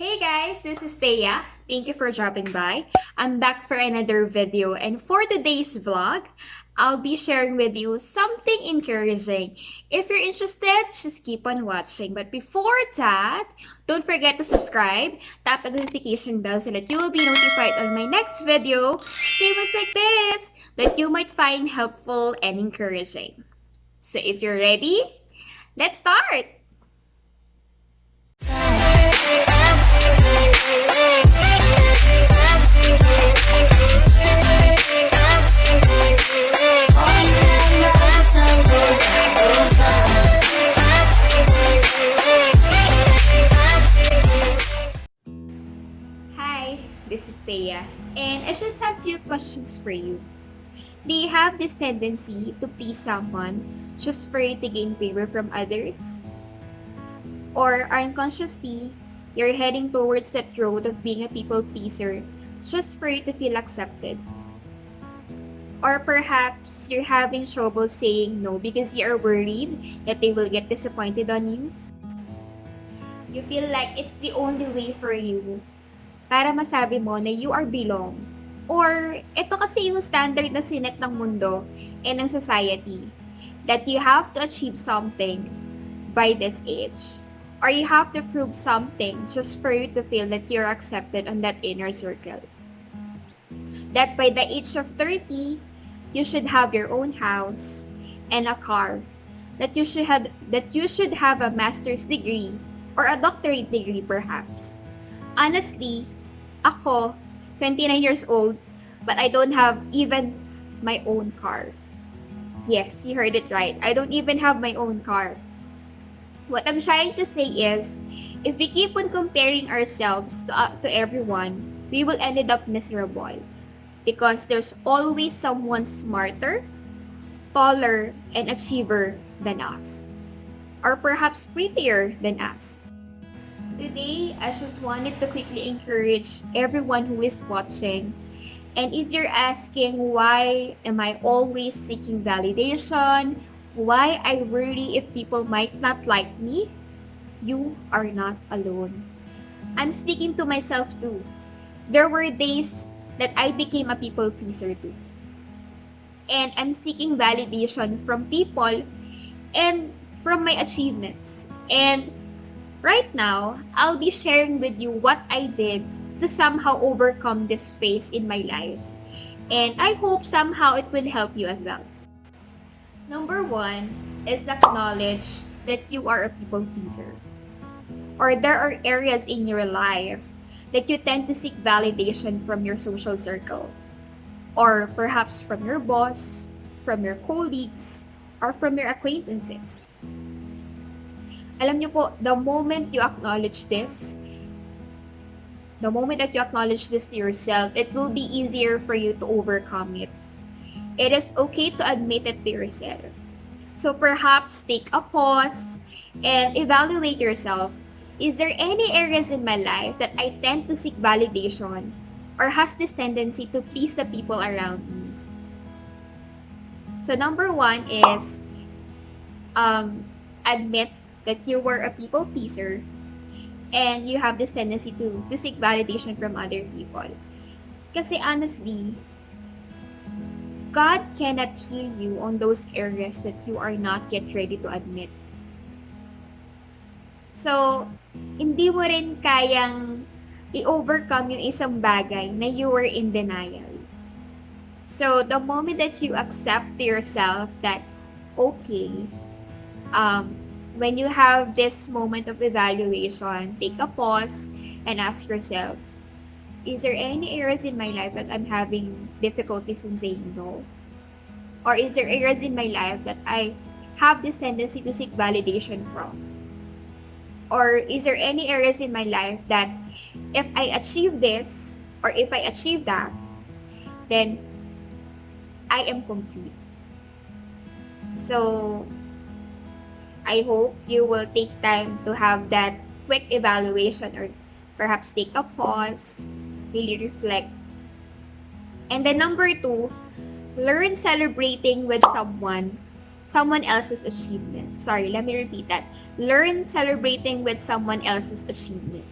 Hey guys, this is Thea. Thank you for dropping by. I'm back for another video, and for today's vlog, I'll be sharing with you something encouraging. If you're interested, just keep on watching. But before that, don't forget to subscribe, tap the notification bell so that you will be notified on my next video, famous like this, that you might find helpful and encouraging. So if you're ready, let's start! Hi, this is Thea, and I just have few questions for you. Do you have this tendency to please someone just for you to gain favor from others? Or unconsciously, you're heading towards that road of being a people pleaser just for you to feel accepted? Or perhaps you're having trouble saying no because you are worried that they will get disappointed on you? You feel like it's the only way for you para masabi mo na you are belong. Or ito kasi yung standard na sinet ng mundo and ng society, that you have to achieve something by this age. Or you have to prove something just for you to feel that you're accepted on that inner circle. That by the age of 30, you should have your own house and a car. That you should have a master's degree or a doctorate degree perhaps. Honestly, ako, 29 years old, but I don't have even my own car. Yes, you heard it right. I don't even have my own car. What I'm trying to say is, if we keep on comparing ourselves to everyone, we will end up miserable. Because there's always someone smarter, taller, and achiever than us. Or perhaps prettier than us. Today, I just wanted to quickly encourage everyone who is watching. And if you're asking why am I always seeking validation, why I worry if people might not like me, you are not alone. I'm speaking to myself too. There were days that I became a people pleaser too. And I'm seeking validation from people and from my achievements. And right now, I'll be sharing with you what I did to somehow overcome this phase in my life. And I hope somehow it will help you as well. Number one is acknowledge that you are a people pleaser. Or there are areas in your life that you tend to seek validation from your social circle. Or perhaps from your boss, from your colleagues, or from your acquaintances. Alam niyo po, the moment that you acknowledge this to yourself, it will be easier for you to overcome it. It is okay to admit it to yourself. So perhaps take a pause and evaluate yourself. Is there any areas in my life that I tend to seek validation or has this tendency to please the people around me? So number one is admit that you were a people pleaser and you have this tendency to seek validation from other people. Kasi honestly, God cannot heal you on those areas that you are not yet ready to admit. So, hindi mo rin kayang i-overcome yung isang bagay na you were in denial. So, the moment that you accept to yourself that, okay, when you have this moment of evaluation, take a pause and ask yourself, is there any areas in my life that I'm having difficulties in saying no? Or is there areas in my life that I have this tendency to seek validation from? Or is there any areas in my life that if I achieve this or if I achieve that, then I am complete? So, I hope you will take time to have that quick evaluation or perhaps take a pause, really reflect. And then number two, learn celebrating with someone else's achievement. Sorry, let me repeat that. Learn celebrating with someone else's achievements.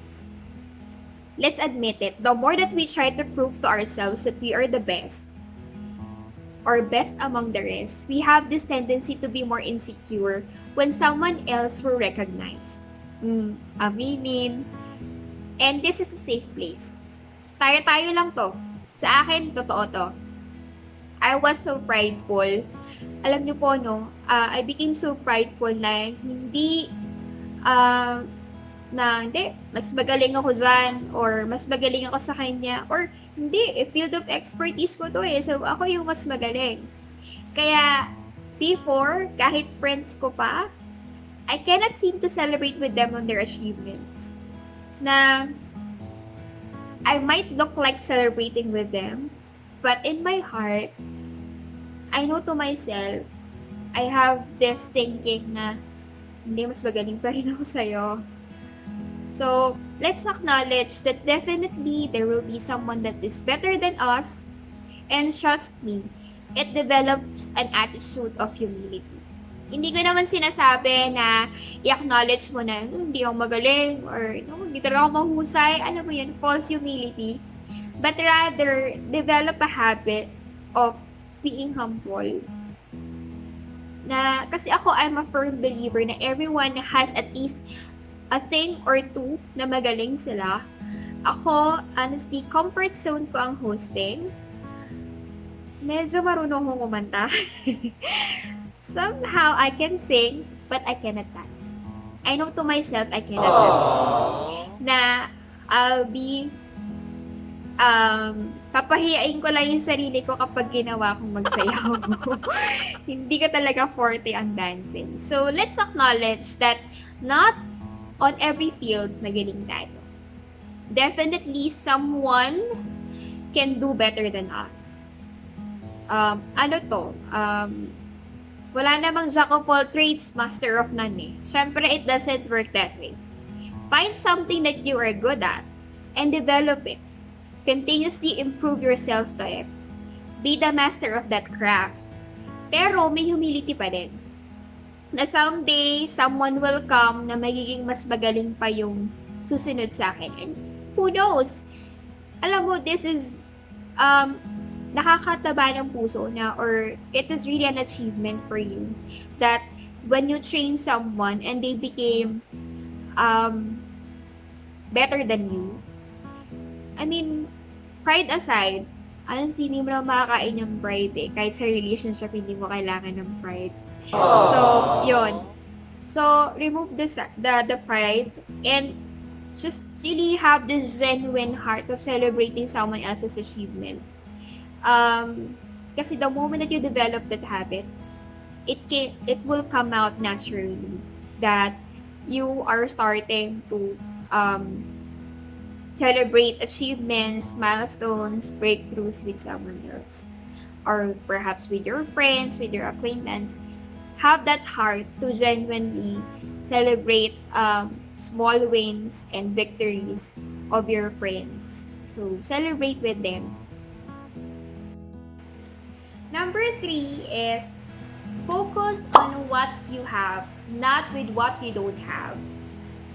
let's admit it, the more that we try to prove to ourselves that we are the best, or best among the rest, we have this tendency to be more insecure when someone else will recognize. Aminin. And this is a safe place. Tayo-tayo lang to. Sa akin, totoo to. I was so prideful. Alam niyo po, no, I became so prideful na uh, hindi, mas magaling ako dyan, or mas magaling ako sa kanya, or hindi, field of expertise ko to eh, so ako yung mas magaling. Kaya, before, kahit friends ko pa, I cannot seem to celebrate with them on their achievements. Na, I might look like celebrating with them, but in my heart, I know to myself, I have this thinking na, hindi, mas magaling pa rin ako sa'yo. So, let's acknowledge that definitely there will be someone that is better than us, and trust me, it develops an attitude of humility. Hindi ko naman sinasabi na i-acknowledge mo na hindi ako magaling or hindi talaga ako mahusay. Alam mo yun, false humility. But rather, develop a habit of being humble. Kasi ako, I'm a firm believer na everyone has at least a thing or two na magaling sila. Ako, honestly, comfort zone ko ang hosting. Medyo marunong akong kumanta. Somehow, I can sing, but I cannot dance. I know to myself, I cannot dance. Na, I'll be, papahiyain ko lang yung sarili ko kapag ginawa kong magsayaw. Hindi ka talaga forte ang dancing. So, let's acknowledge that not on every field magaling tayo. Definitely, someone can do better than us. Wala namang jack of all trades, master of none eh. Siyempre, it doesn't work that way. Find something that you are good at and develop it. Continuously improve yourself to it. Be the master of that craft. Pero may humility pa din. Na someday, someone will come na magiging mas magaling pa yung susunod sa akin. And who knows? Alam mo, this is nakakataba ng puso na, or it is really an achievement for you that when you train someone and they became better than you. I mean, pride aside, honestly, hindi mo na makakain ng pride eh. Kahit sa relationship, hindi mo kailangan ng pride. So, yun. So, remove the pride and just really have this genuine heart of celebrating someone else's achievement. Kasi the moment that you develop that habit, it will come out naturally that you are starting to celebrate achievements, milestones, breakthroughs with someone else, or perhaps with your friends, with your acquaintance. Have that heart to genuinely celebrate small wins and victories of your friends. So celebrate with them. Number 3 is focus on what you have, not with what you don't have.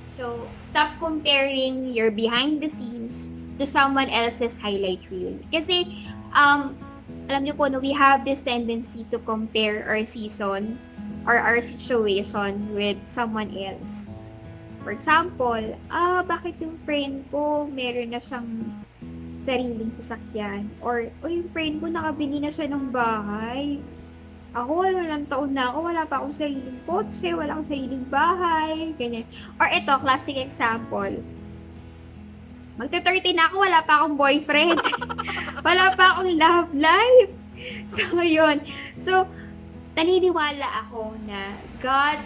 So, stop comparing your behind the scenes to someone else's highlight reel. Kasi, alam niyo po, no, we have this tendency to compare our season or our situation with someone else. For example, bakit yung friend ko meron na siyang sariling sasakyan? Or, yung friend ko nakabili na siya ng bahay. Ako, walang taon na ako, wala pa akong sariling kotse, wala akong sariling bahay, ganyan. Or ito, classic example. Magta-30 na ako, wala pa akong boyfriend. Wala pa akong love life. So, yun. So, naniniwala ako na God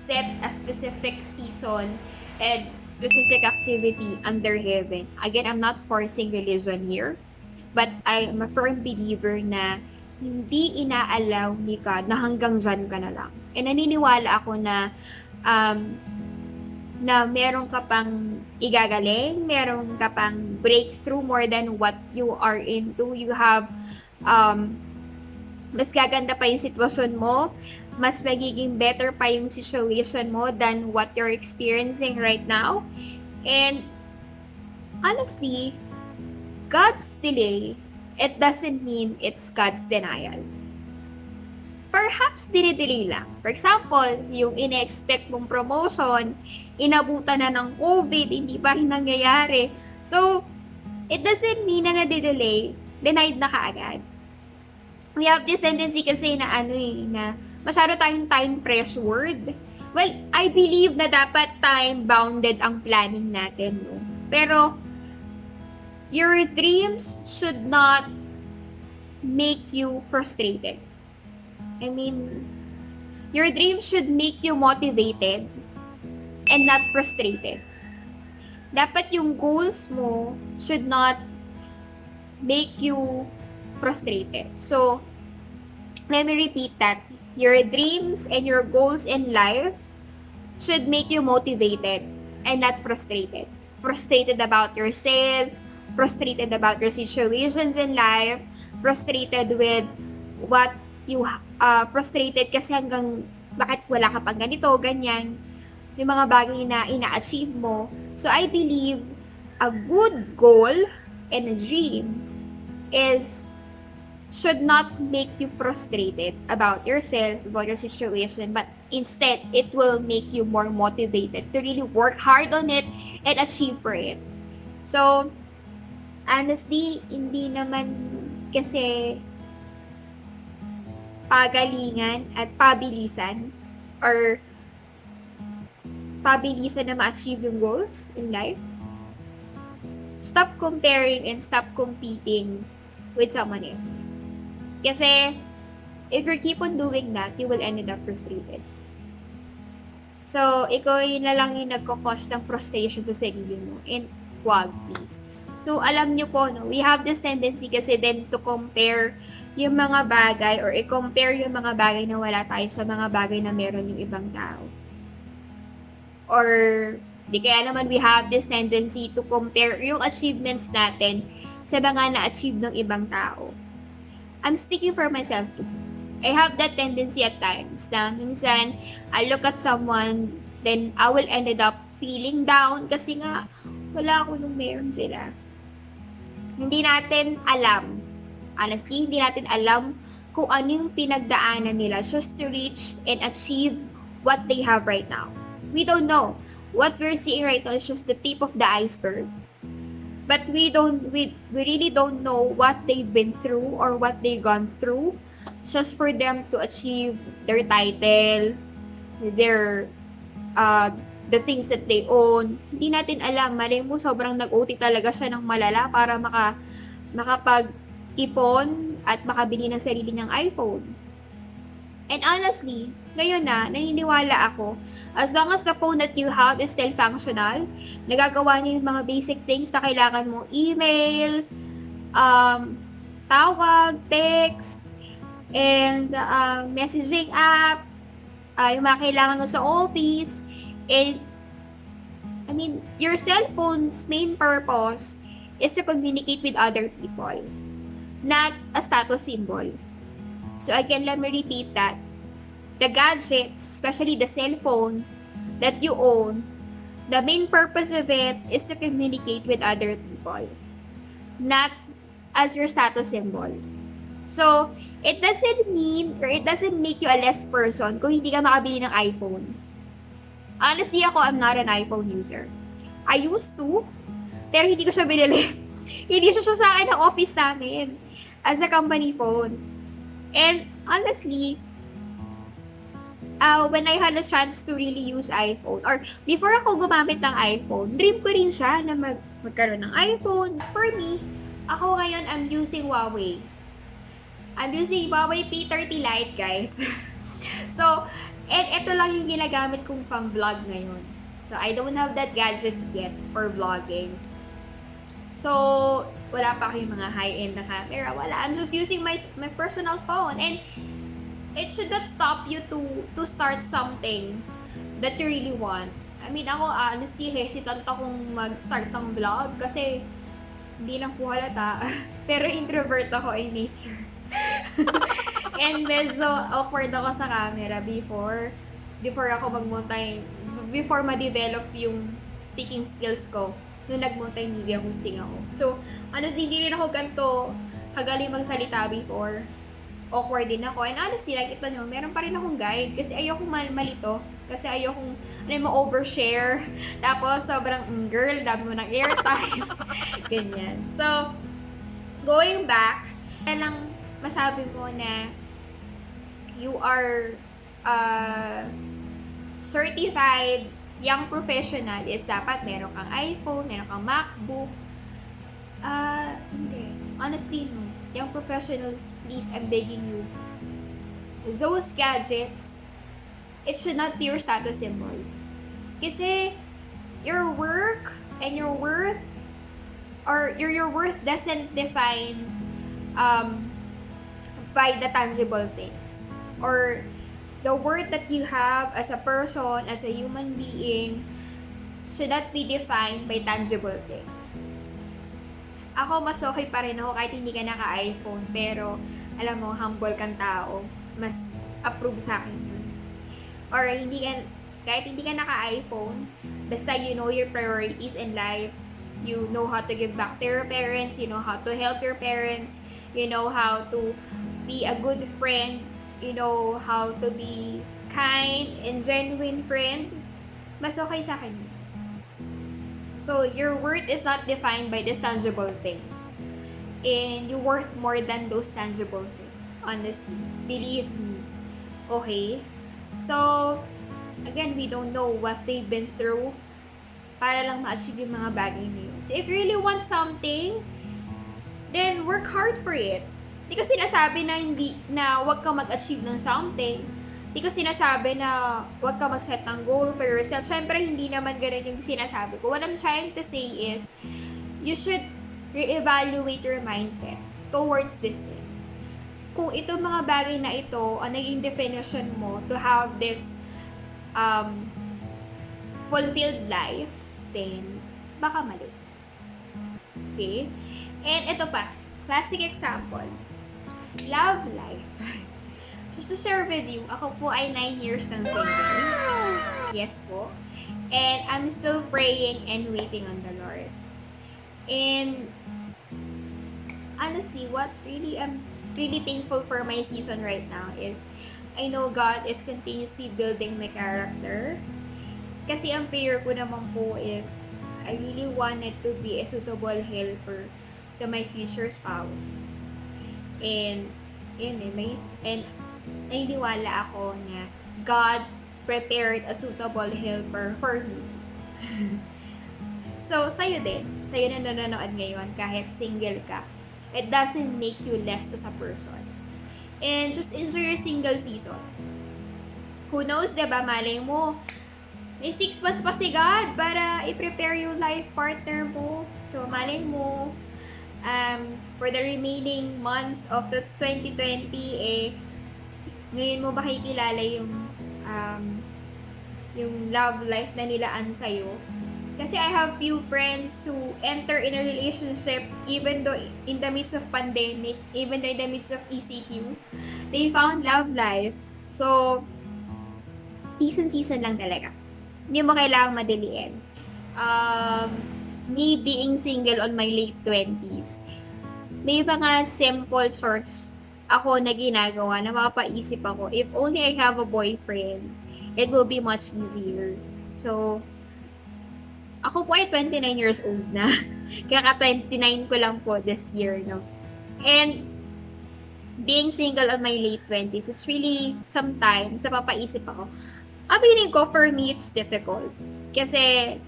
set a specific season and specific activity under heaven. Again, I'm not forcing religion here, but I'm a firm believer na hindi inaalaw ni God na hanggang dyan ka na lang. And naniniwala ako na na meron ka pang igagaling, meron ka pang breakthrough more than what you are into. You have mas gaganda pa yung sitwasyon mo, mas magiging better pa yung situation mo than what you're experiencing right now. And Honestly, God's delay, it doesn't mean it's God's denial. Perhaps dinidelay lang. For example, yung ine-expect mong promotion, inabutan na ng COVID, hindi pa rin nangyayari. So, it doesn't mean na nade-delay, denied na kaagad. We have this tendency kasi na na masyado tayong time pressured. Well, I believe na dapat time-bounded ang planning natin, no? Pero, your dreams should not make you frustrated. I mean, your dreams should make you motivated and not frustrated. Dapat yung goals mo should not make you frustrated. So, let me repeat that. Your dreams and your goals in life should make you motivated and not frustrated. Frustrated about yourself, frustrated about your situations in life, frustrated with what you frustrated kasi hanggang bakit wala ka pang ganito, ganyan. Yung mga bagay na ina-achieve mo. So, I believe a good goal and a dream should not make you frustrated about yourself, about your situation, but instead, it will make you more motivated to really work hard on it and achieve for it. So, honestly, hindi naman kasi pagalingan at pabilisan or pabilisan na ma-achieve yung goals in life. Stop comparing and stop competing with someone else. Kasi, if you keep on doing that, you will end up frustrated. So, ikaw yun na lang yung nagko-cause ng frustration sa sarili mo. And, wag, please. So, alam nyo po, no, we have this tendency kasi then to compare yung mga bagay or i-compare yung mga bagay na wala tayo sa mga bagay na meron yung ibang tao. Or, di kaya naman we have this tendency to compare yung achievements natin sa mga na-achieve ng ibang tao. I'm speaking for myself too. I have that tendency at times na minsan, I look at someone, then I will ended up feeling down kasi nga, wala ako nung meron sila. Hindi natin alam. Honestly, hindi natin alam kung ano yung pinagdaanan nila just to reach and achieve what they have right now. We don't know. What we're seeing right now is just the tip of the iceberg. But we really don't know what they've been through or what they've gone through just for them to achieve their title, their the things that they own. Hindi natin alam. Malay mo, sobrang nag-OT talaga siya ng malala para makapag-ipon at makabili ng sarili ng iPhone. And honestly, ngayon naniniwala ako, as long as the phone that you have is still functional, nagagawa niyo yung mga basic things na kailangan mo, email, tawag, text, and messaging app, yung mga kailangan mo sa office, and I mean, your cell phone's main purpose is to communicate with other people, not a status symbol. So again, let me repeat that. The gadgets, especially the cell phone that you own, the main purpose of it is to communicate with other people, not as your status symbol. So, it doesn't mean or it doesn't make you a less person kung hindi ka makabili ng iPhone. Honestly, I'm not an iPhone user. I used to, pero hindi ko siya binili. Hindi siya sa akin ng office namin as a company phone. And honestly, when I had a chance to really use iPhone, or before ako gumamit ng iPhone, dream ko rin siya na magkaroon ng iPhone. For me, ako ngayon, I'm using Huawei. I'm using Huawei P30 Lite, guys. So, and ito lang yung ginagamit kong pang-vlog ngayon. So, I don't have that gadgets yet for vlogging. So, wala pa kayong mga high-end na camera. Wala. I'm just using my personal phone. And it should not stop you to start something that you really want. I mean, ako honestly, hesitant akong mag-start ng vlog kasi hindi lang po halata. Pero introvert ako in nature. And medyo awkward ako sa camera before ako before ma-develop yung speaking skills ko. nung nag-multimedia hosting ako. So, honestly, hindi rin ako ganito kagaling magsalita before. Awkward din ako. And honestly, nakita nyo, meron pa rin akong guide. Kasi ayokong malito. Kasi ayokong, ma-overshare. Tapos, sobrang, girl, dami mo ng airtime. Ganyan. So, going back, lang masabi mo na you are certified young professional is dapat meron kang iPhone, meron kang MacBook. Hindi. Honestly, no. Young professionals, please, I'm begging you. Those gadgets, it should not be your status symbol. Kasi, your work and your worth, or your worth doesn't define by the tangible things. Or the worth that you have as a person, as a human being, should not be defined by tangible things. Ako, mas okay pa rin ako kahit hindi ka naka-iPhone, pero alam mo, humble kang tao, mas approve sa akin yun. Or kahit hindi ka naka-iPhone, basta you know your priorities in life, you know how to give back to your parents, you know how to help your parents, you know how to be a good friend, you know how to be kind and genuine friend, mas okay sa akin. So, your worth is not defined by these tangible things. And you're worth more than those tangible things. Honestly. Believe me. Okay? So, again, we don't know what they've been through para lang ma-achieve yung mga bagay na yun. So, if you really want something, then work hard for it. Hindi ko sinasabi na wag ka mag-achieve ng something. Hindi ko sinasabi na wag ka mag-set ng goal for yourself. Siyempre, hindi naman ganun yung sinasabi ko. What I'm trying to say is, you should re-evaluate your mindset towards these things. Kung itong mga bagay na ito, ang naging definition mo to have this fulfilled life, then baka mali. Okay? And ito pa, classic example. Love life. Just to share with you, ako po ay 9 years ng single. Yes po. And I'm still praying and waiting on the Lord. And honestly, what really I'm really thankful for my season right now is I know God is continuously building my character. Kasi ang prayer ko naman po is I really wanted to be a suitable helper to my future spouse. And naniniwala ako na God prepared a suitable helper for me. So, sa'yo na nanonood ngayon, kahit single ka, it doesn't make you less as a person. And just enjoy your single season. Who knows, diba, malay mo, may 6 months pa si God para i-prepare yung life partner mo. So, malay mo, for the remaining months of the 2020, ngayon mo makikilala yung love life na nilaan sa'yo. Kasi I have few friends who enter in a relationship even though in the midst of pandemic, even though in the midst of ECQ, they found love life. So, season lang talaga. Hindi mo kailangang madaliin. Me being single on my late 20s, may mga simple sorts ako na ginagawa na mapapaisip ako, if only I have a boyfriend, it will be much easier. So, ako po ay 29 years old na. Kaka-29 ko lang po this year, no? And, being single on my late 20s, it's really, sometimes, napapaisip ako, feeling ko, for me, it's difficult. Kasi,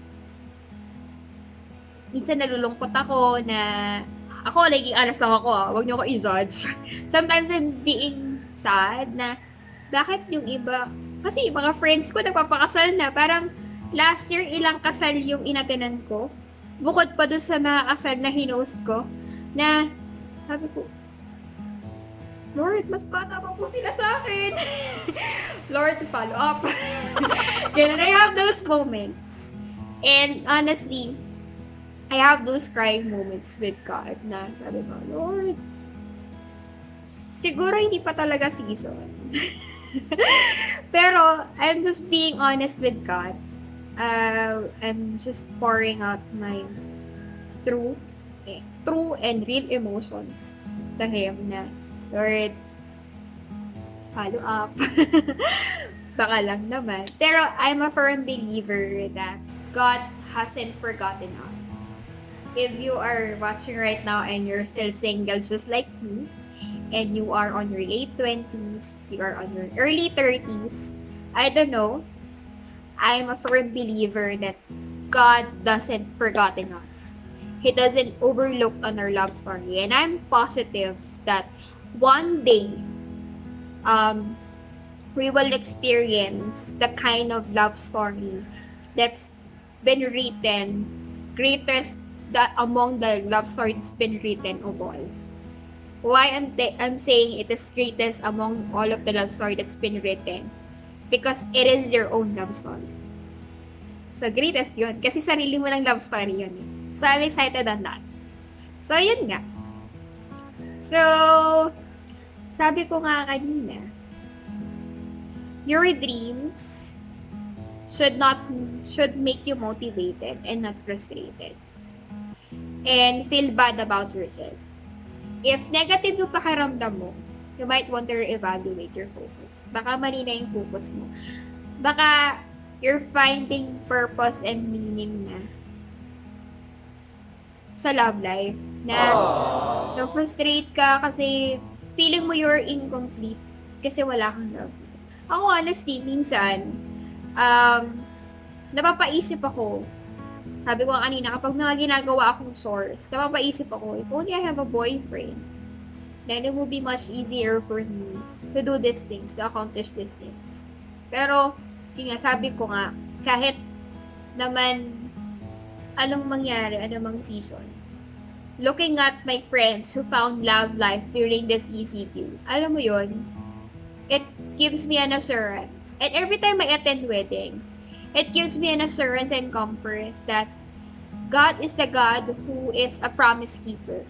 minsan nalulungkot ako na, ako, naging honest lang ako, wag niyo ako i-judge. Sometimes I'm being sad na, bakit yung iba, kasi yung mga friends ko nagpapakasal na, parang last year ilang kasal yung inatenan ko, bukod pa dun sa mga kasal na hinost ko, na, sabi ko, Lord, mas bata pa po sila sa akin. Lord, follow up. Ganun, I have those moments. And honestly, I have those crying moments with God na sabi ko, Lord, siguro hindi pa talaga season. Pero, I'm just being honest with God. I'm just pouring out my through true and real emotions to Him na, Lord, follow up. Baka lang naman. Pero I'm a firm believer that God hasn't forgotten us. If you are watching right now and you're still single just like me, and you are on your late 20s, you are on your early 30s, I don't know, I'm a firm believer that God doesn't forgotten us. He doesn't overlook on our love story. And I'm positive that one day, um, we will experience the kind of love story that's been written, greatest that among the love story that's been written of all. Why I'm saying it is greatest among all of the love story that's been written? Because it is your own love story. So, greatest yun. Kasi sarili mo ng love story yun eh. So, I'm excited on that. So, yun nga. So, sabi ko nga kanina, your dreams should make you motivated and not frustrated. And feel bad about yourself. If negative yung pakiramdam mo, you might want to reevaluate your focus. Baka mali na yung focus mo. Baka you're finding purpose and meaning na sa love life. Na na-frustrate ka kasi feeling mo you're incomplete kasi wala kang love. Ako honestly, minsan, napapaisip ako. Sabi ko kanina, kapag mga ginagawa akong chores, napapaisip ako, if only I have a boyfriend, then it will be much easier for me to do these things, to accomplish these things. Pero, yun nga, sabi ko nga, kahit naman anong mangyari, anong season, looking at my friends who found love life during this ECQ, alam mo yun, it gives me an assurance. And every time I attend wedding, it gives me an assurance and comfort that God is the God who is a promise keeper.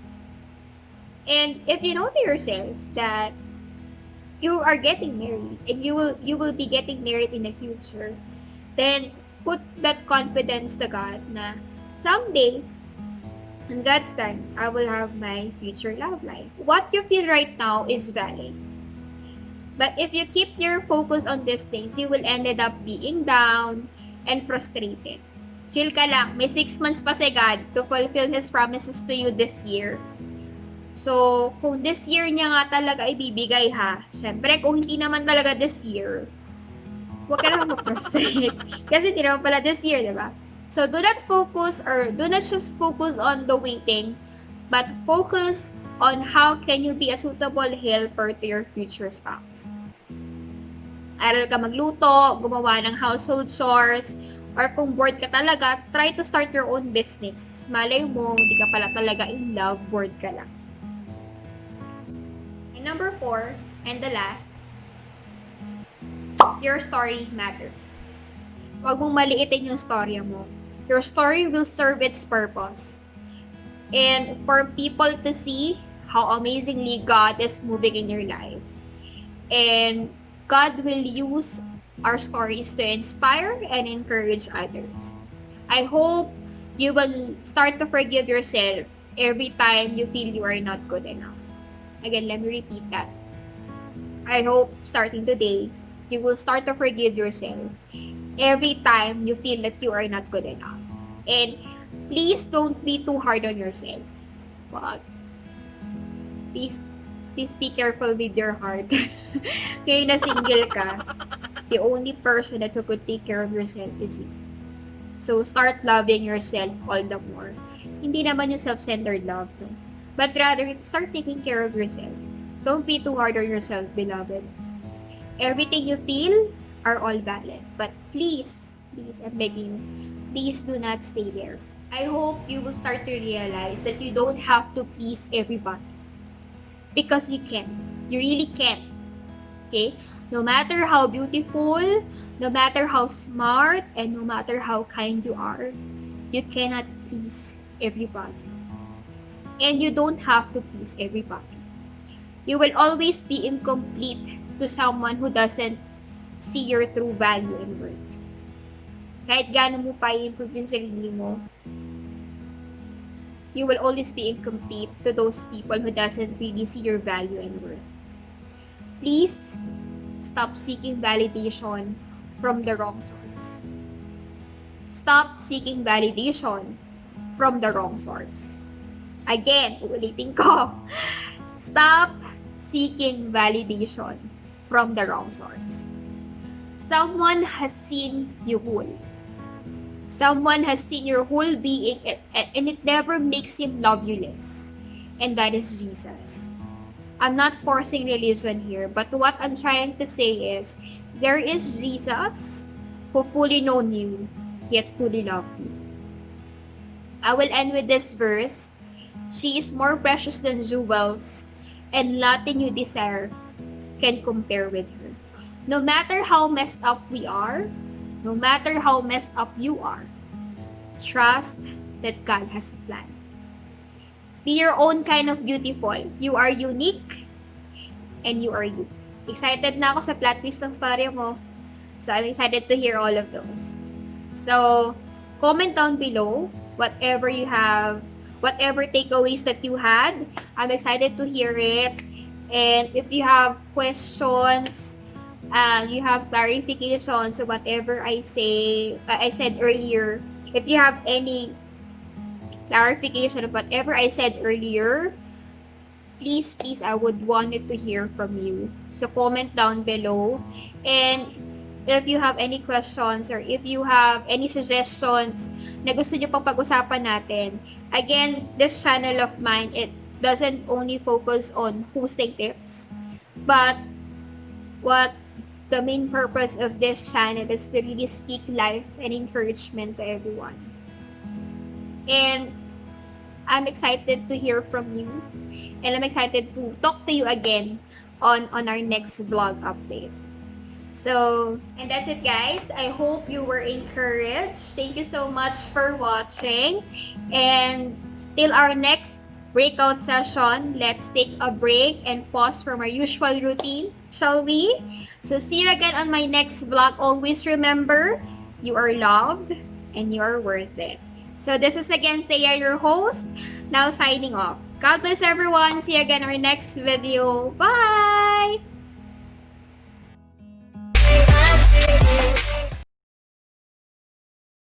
And if you know to yourself that you are getting married and you will be getting married in the future, then put that confidence to God na someday, in God's time, I will have my future love life. What you feel right now is valid. But if you keep your focus on these things, you will ended up being down and frustrated. Chill ka lang. May 6 months pa si God to fulfill His promises to you this year. So, kung this year niya nga talaga ibibigay ha, syempre kung hindi naman talaga this year, huwag ka naman ma-frustrate. Kasi hindi naman pala this year, diba? So, do not just focus on the waiting, but focus on how can you be a suitable helper to your future spouse. Aral ka magluto, gumawa ng household chores, or kung bored ka talaga, try to start your own business. Malay mo, hindi ka pala talaga in love, bored ka lang. And number 4, and the last, your story matters. Huwag mong maliitin yung storya mo. Your story will serve its purpose. And for people to see how amazingly God is moving in your life. And God will use our stories to inspire and encourage others. I hope you will start to forgive yourself every time you feel you are not good enough. Again, let me repeat that. I hope starting today, you will start to forgive yourself every time you feel that you are not good enough. And please don't be too hard on yourself. But please be careful with your heart. Kaya na single ka, the only person that who could take care of yourself is you. So start loving yourself all the more. Hindi naman yung self-centered love, no? But rather, start taking care of yourself. Don't be too hard on yourself, beloved. Everything you feel are all valid. But please, I'm begging you, please do not stay there. I hope you will start to realize that you don't have to please everybody. Because you can. You really can. Okay? No matter how beautiful, no matter how smart, and no matter how kind you are, you cannot please everybody. And you don't have to please everybody. You will always be incomplete to someone who doesn't see your true value and worth. Kahit gaano mo pa i-improve yung sarili mo, you will always be incomplete to those people who doesn't really see your value and worth. Please stop seeking validation from the wrong source. Stop seeking validation from the wrong source. Again, ulitin ko. Stop seeking validation from the wrong source. Someone has seen you whole. Someone has seen your whole being, and it never makes him love you less. And that is Jesus. I'm not forcing religion here, but what I'm trying to say is, there is Jesus who fully known you, yet fully loved you. I will end with this verse. She is more precious than jewels, and nothing you desire can compare with her. No matter how messed up we are, no matter how messed up you are, trust that God has a plan. Be your own kind of beautiful. You are unique, and you are you. Excited na ako sa plot twist ng story mo. So, I'm excited to hear all of those. So, comment down below whatever you have, whatever takeaways that you had. I'm excited to hear it. And if you have questions, you have clarifications of whatever I said earlier. If you have any clarification of whatever I said earlier, please, I would want it to hear from you. So comment down below. And if you have any questions or if you have any suggestions na gusto nyo pang pag-usapan natin, again, this channel of mine, it doesn't only focus on hosting tips, but what the main purpose of this channel is to really speak life and encouragement to everyone. And I'm excited to hear from you, and I'm excited to talk to you again on our next vlog update. So, and that's it, guys. I hope you were encouraged. Thank you so much for watching. And till our next breakout session, let's take a break and pause from our usual routine, shall we? So, see you again on my next vlog. Always remember, you are loved and you are worth it. So, this is again Thea, your host, now signing off. God bless everyone. See you again in our next video. Bye!